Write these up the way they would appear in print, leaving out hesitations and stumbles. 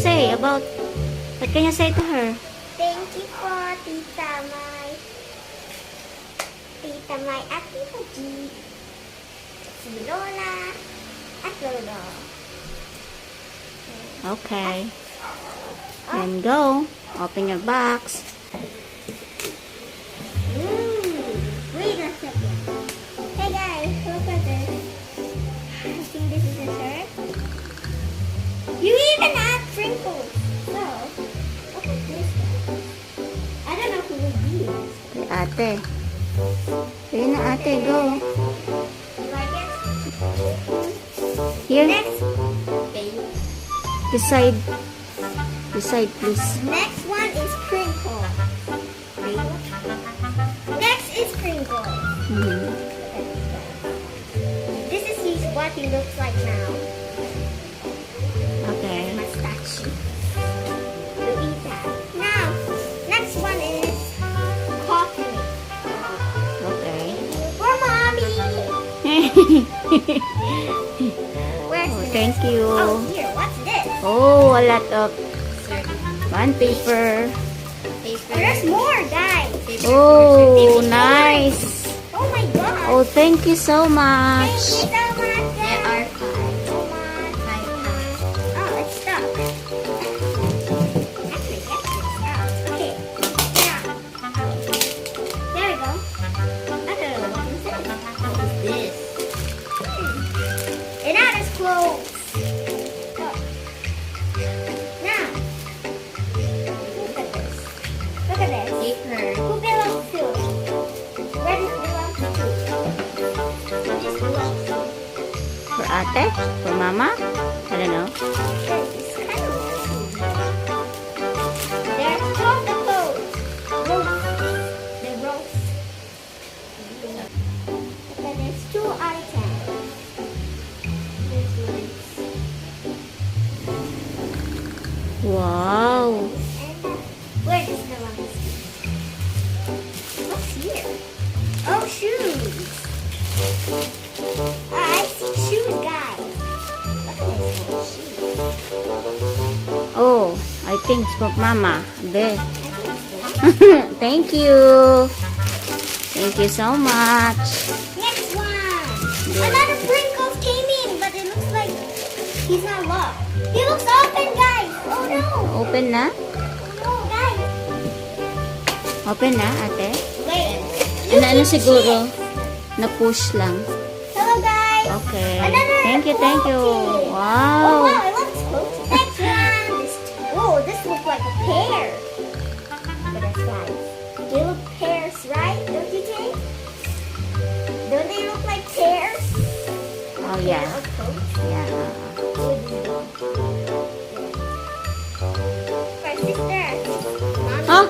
say about, what can you say to her? Thank you po, Tita May at Tita G. Si Lola at Lolo. Okay. Then go. Open your box. Wait a second. Hey guys, look at this. I think this is a shirt. You even have crinkles. So, look at this. I don't know who would be this. Kay ate. Ayun na ate, go. Like it? Here. Next. Decide. Decide, please. Next one is crinkle. Next is crinkle. This is what he looks like now. Okay. Mustache. You eat that. Now, next one is coffee. Okay. For mommy. Where's the Thank next? you. Oh, here. What's this? Oh, a lot of bond paper. Oh, there's more, guys. Oh, nice. Oh my god. Oh, thank you so Thank much. you so much. There are Oh, it's stuck. Actually, that's stuck. Okay. Yeah. There we go. I don't know what is this. What is this? And that is clothes. Oh. Now, look at this. Look at this. Paper. Who belongs to? Where does it belong to? Who this belongs to? For ate? For mama? I don't know. It's kind of weird. There's two of the clothes. Ropes. The ropes. Okay, there's 2 out of 10. There's lights. Wow. And where does the lights? What's here? Oh, shoes. I see shoes, guys. Look at this one, shoes. Oh, I think it's for mama. Be. I think so. Thank you. Thank you so much. Next one. Another Pringles came in, but it looks like he's not locked. He looks open, guys. Oh no. Open na? No, guys. Open na, ate? Wait. Ano siguro? Na-push lang. Hello, guys. Okay. Another Thank you, thank you. Oh Wow. wow, it looks close. Next one. This looks like a pear. Look at this, guys. They look pears, right? Don't you think? Don't they look like pears? Oh, yeah. Up close. Yeah. My sister. Mommy. Oh!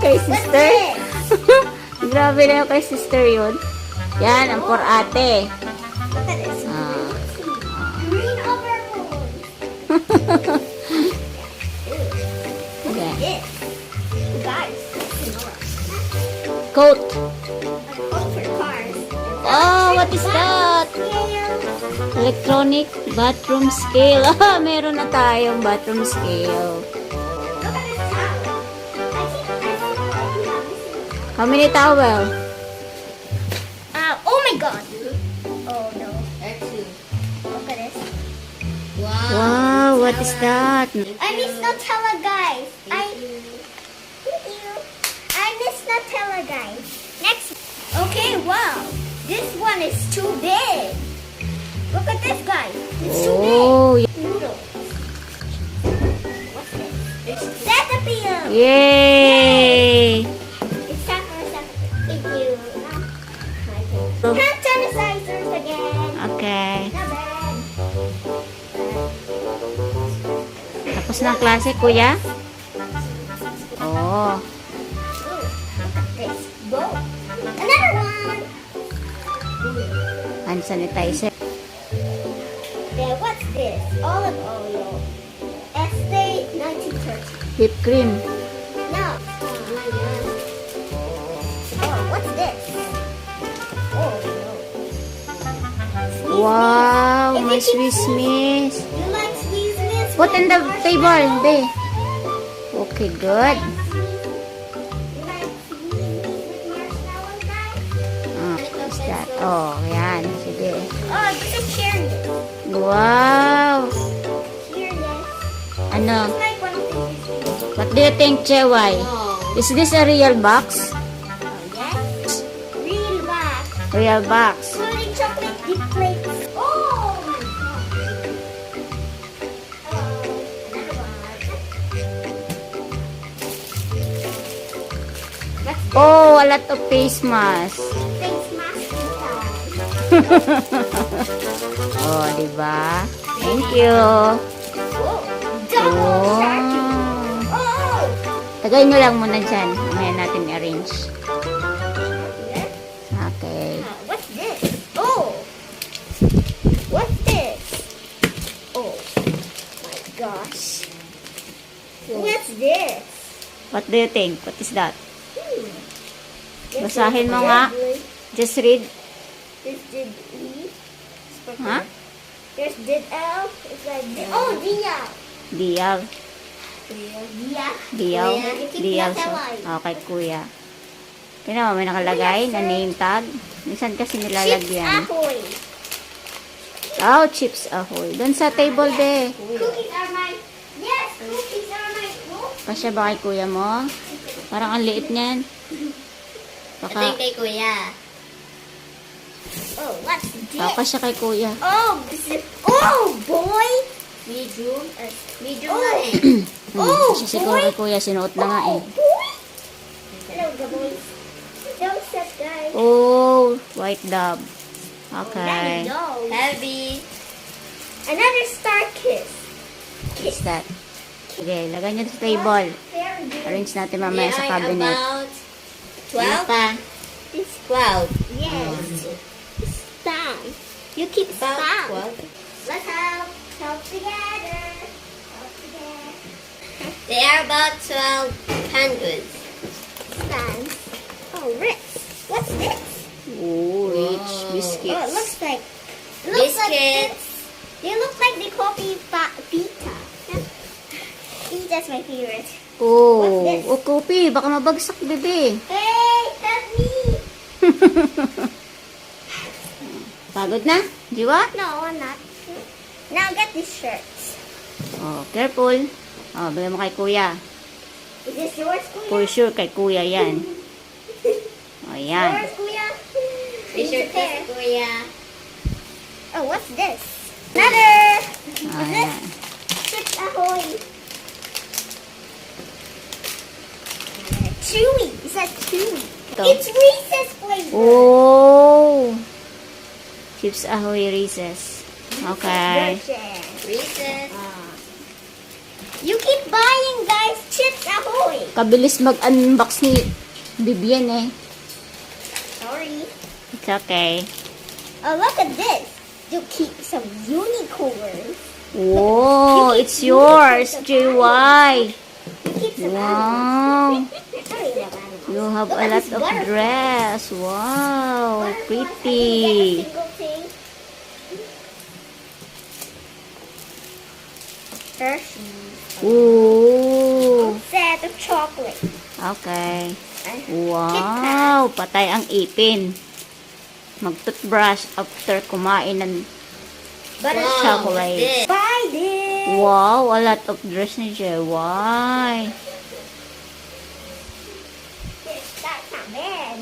Kay What's sister? this? Grabe na yung kay sister yun. Yan, ang for ate. Look at this. Ah. Green overalls. Okay. This. Guys. Coat. For cars. Oh, what is that? Electronic bathroom scale. Ah, meron na tayong bathroom scale. Look at this towel. I think have this. How many towel? Oh my god. Oh no. That's two. Look at this. Wow, what is that? I miss Nutella, guys. Thank you. I miss Nutella, guys. Next. Okay, wow. This one is too big. Look at this, guys. It's too Oh, big. Noodles. What's this? It's Cetaphil. yay! It's time for a Cetaphil. Thank you. Hand sanitizers again. Okay. Not bad. Tapos na ang klase, kuya? Oh. Ooh, look at this. Go. Another one. Hand sanitizer. Then what's this? Olive oil. Estate 1930. Whipped cream. No. Oh, what's this? Oh, no. Wow, If my you keep Swiss miss. You like Swiss miss? Put in the table, be. Okay, good. What's that? Oh, yan. Sige. Oh, this is cherry. Wow. Curious. Ano? Like one of these. What do you think, Chewai? Is this a real box? Yes. Real back. Real box. Including chocolate dip plates. Oh my god. Another one. What's Oh, a lot of face mask. face mask inside? Oh, diba? Thank you. Oh, double sharky. Oh. Oh. Tagay nyo lang muna dyan. Mamaya natin arrange. Okay. What's this? Oh. What's this? Oh my gosh. What's this? What do you think? What is that? This Basahin is mo nga. red. Just read. This did E. Huh? There's did L. It's like oh Dia. Dial. Dia. Dial. Kuya. Dial. Kuya. Okay, kuya. Tingnan mo, may nakalagay na name tag. Minsan kasi Chips nilalagyan. Ahoy. Oh, Chips Ahoy. Doon sa table, be. Cookies are my. Yes, cookies are my. Oh. Kasya ba kay kuya mo? Parang ang liit niyan. Baka, kay Kuya. Oh, what's this? kasya kay kuya. Oh, this is. Oh, boy. Medium. Medium Oh. na eh. Oh, Kasi siguro boy. kay kuya, sinuot na nga eh. Oh, boy. Hello, the boys. Don't set, guys. Oh, white dove. There Okay. you go. Heavy. Another star kiss. What's that? Sige, lagay niyo sa table. Very good. Arrange natin mamaya sa cabinet. About Ano 12. pa? This 12. yes. Star. You keep About star. 12. Let's help together. Help together. They are about 12 penguins. Stands. Oh, Ritz. What's this? Oh, rich Wow. Oh, it biscuits. looks like. It looks like Biscuits. they look like the coffee pita. Pita's my favorite. Oh, What's this? oh, kopi. Baka mabagsak, bebe. Hey, help me! Pagod na? Jiwa? No, I'm not. Now get these shirts. Oh, careful. Oh, bigay mo kay kuya. Is this yours, Kuya? For sure, kay kuya yan. Oh, yan. Yours, Kuya? T-shirt There. to Kuya. Oh, what's this? Another! Oh, Is this yan. Chips Ahoy? Chewy. It says chewy. Ito. It's Reese's flavor. Oh! Chips Ahoy Reese's. Okay. Version. Reese's. You keep buying, guys. Chips Ahoy. Kabilis mag-unbox ni Bibian eh. Sorry. It's okay. Oh, look at this. You keep some unicorns. Oh, it's yours, JY. You keep some Wow. Sorry, love animals. You have Look a at lot this of butterfly. dress. Wow, Butterflies. I didn't pretty. get a single thing. Hershey's. Ooh. Set of chocolate. Okay. Ay, Wow, patay ang ipin. Mag-toothbrush after kumain ng Wow, chocolate. what's this? Buy this. Wow, a lot of dress ni JY. That's not bad.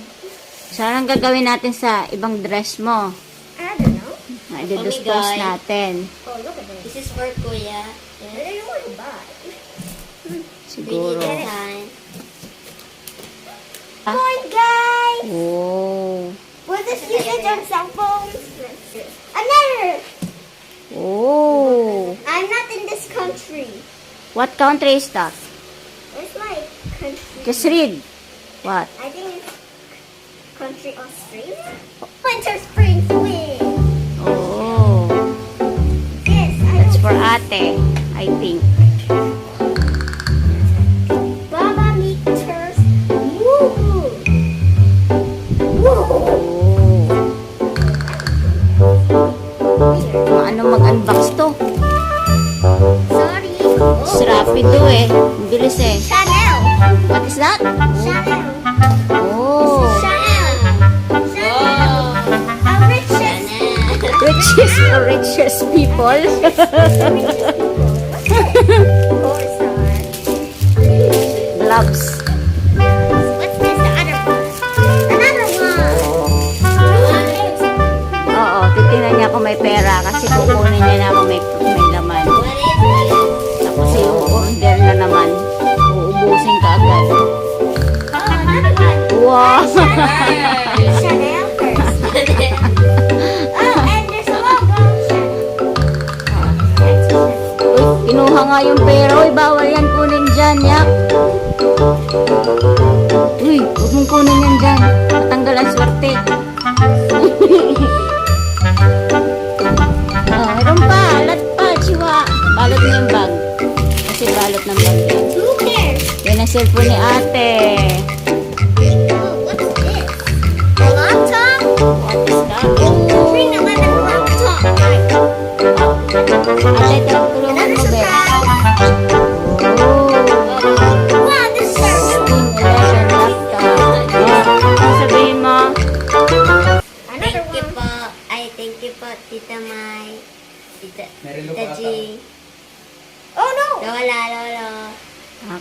Saan ang gagawin natin sa ibang dress mo? I don't know. Na i-dispose Pamigay. natin. Oh, look at this. This is for Kuya. I don't want to buy. Siguro. We need time. Ah. Point, guys. Oh. Will this use it on cell phones? Another. Oh. I'm not in this country. What country is that? It's like country. Just read. What? I think it's country Australia. Winter, spring, swing. Oh. Yes, I That's don't for ate, I think. Baba meters. Woo! Woo! Oh. Ano mag-unbox to? Sorry. rapido eh. Ang bilis eh. Chanel. What is that? Chanel. Oh. Chanel. Chanel. Our richest. Richest for richest people. Gloves. What's this? The other one. Another one. Oo, titingnan niya kung may pera kasi kukunin niya na kung may laman. Tapos yung order na naman. Uubusin ka agad. Oh, another one. Wow! Chanel first. Oh, and there's a logo. Uy, kinuha nga yung pera. Uy, bawal yan kunin dyan, yak. Uy, huwag mong kunin yan dyan. Matanggal ang swerte. Oh, meron pa. Alat pa, chiwa. Balot mo yung bag. Kasi balot ng bag yan. Who cares? Yan ang cellphone ni ate. Oh, what's this? A laptop? What is that? Bring another laptop. Ate, tulungan Another mo, be. surprise. Oh. Wow, this is our 11 laptop. Ano sabihin mo? another Thank you one. po. Ay, thank you po, Tita Mai. Tita G. Oh no! Lola, Lolo.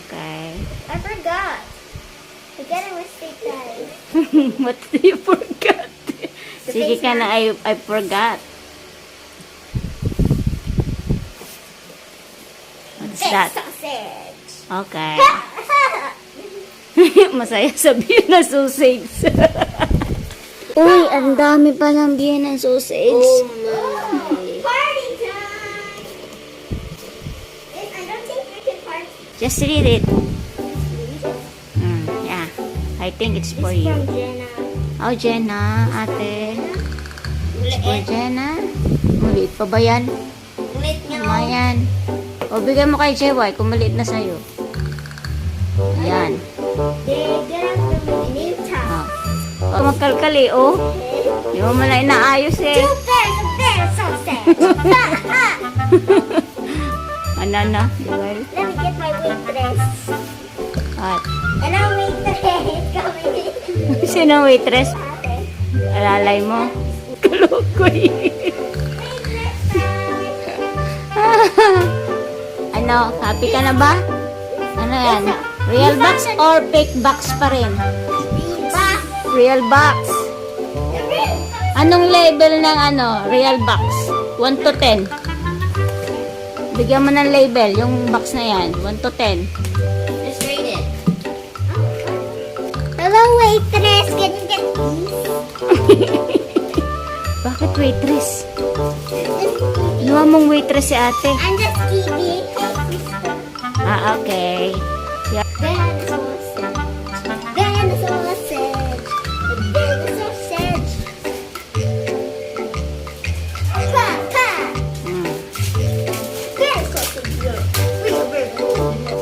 Okay. I forgot. I get a mistake, guys. What did you forget? Sige ka na, I forgot. What's that? Sausage. Okay. Masaya sabihin na sausage. Uy, ang dami pa ng biyan ng sausage. Oh my. Party time! I don't think we can party. Just read it. Yeah. I think it's for you. From Jenna. Oh, Jenna, ate. For Ulit. Jenna. Maliit pa ba yan? Ulit niyo. Ayan. O, bigay mo kay JY kung maliit na sa'yo. Ayan. They get up from the new town. O, magkalkali, oh. Di mo na inaayos eh. Two pairs of their sausage. Ha, ha. Ano na, JY? Let me get my waitress. At, And our waitress coming. sino waitress? Ate. Alalay mo. Kalokoy. Waitress time. Ano, happy ka na ba? Ano yan? Real box or fake box pa rin? Box. Real box. The real box. Anong label ng ano, real box? 1 to 10. Bigyan mo ng label, yung box na yan. 1 to 10. Just read it. Hello, waitress. Can you get these? Bakit waitress? Inuha mong waitress si ate. I'm just kidding. Ah, okay. Yeah. Then the sausage. Then the sausage. Then the sausage. Pa, pa. Mm. Then sausage.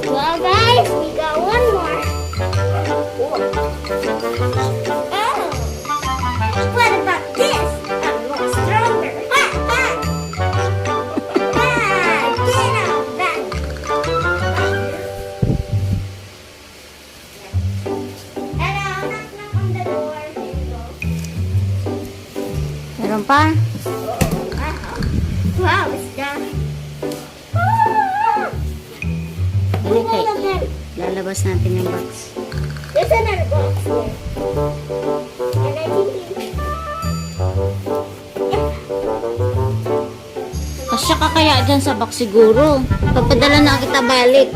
Well, guys, we got one more. Oh. What about this? I'm more stronger. Ha, ha. Ha, get out back. Hello, knock knock on the door. Here you go. Meron pa? Wow, it's done. Ah! Dali Who kay. will again? Lalabas natin yung box. There's another box there. And I think Kasya ka kaya dyan sa box siguro. Papadala na kita balik.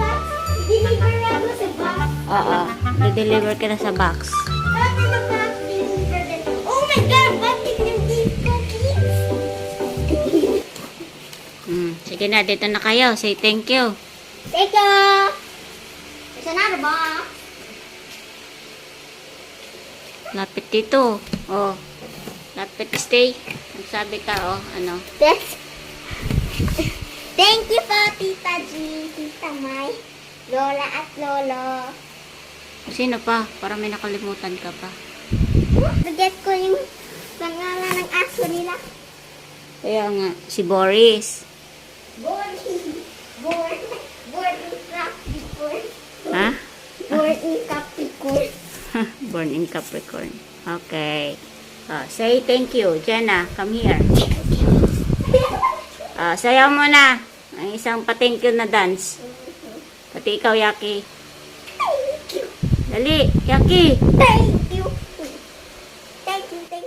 deliver ako sa box. Oo. I-deliver ka na sa box. Not in the box, deliver them. Oh my God, what is in these cookies? Sige na, dito na kayo. Say thank you. Take a. There's another box. Lapit dito. Oh. Lapit stay. Nagsabi ka, oh. Ano? This. Thank you po, Tita G, Tita Mai, Lola at Lolo. Sino pa? Para may nakalimutan ka pa. Forget ko yung pangalan ng aso nila. Kaya nga, si Boris. Boring. Boring. Boring. Born in Capricorn. Born in Capricorn. Okay. Say thank you. Jenna, come here. Sayaw mo na. Ang isang pa-thank you na dance. Pati ikaw, Yaki. Dali, Yaki. Thank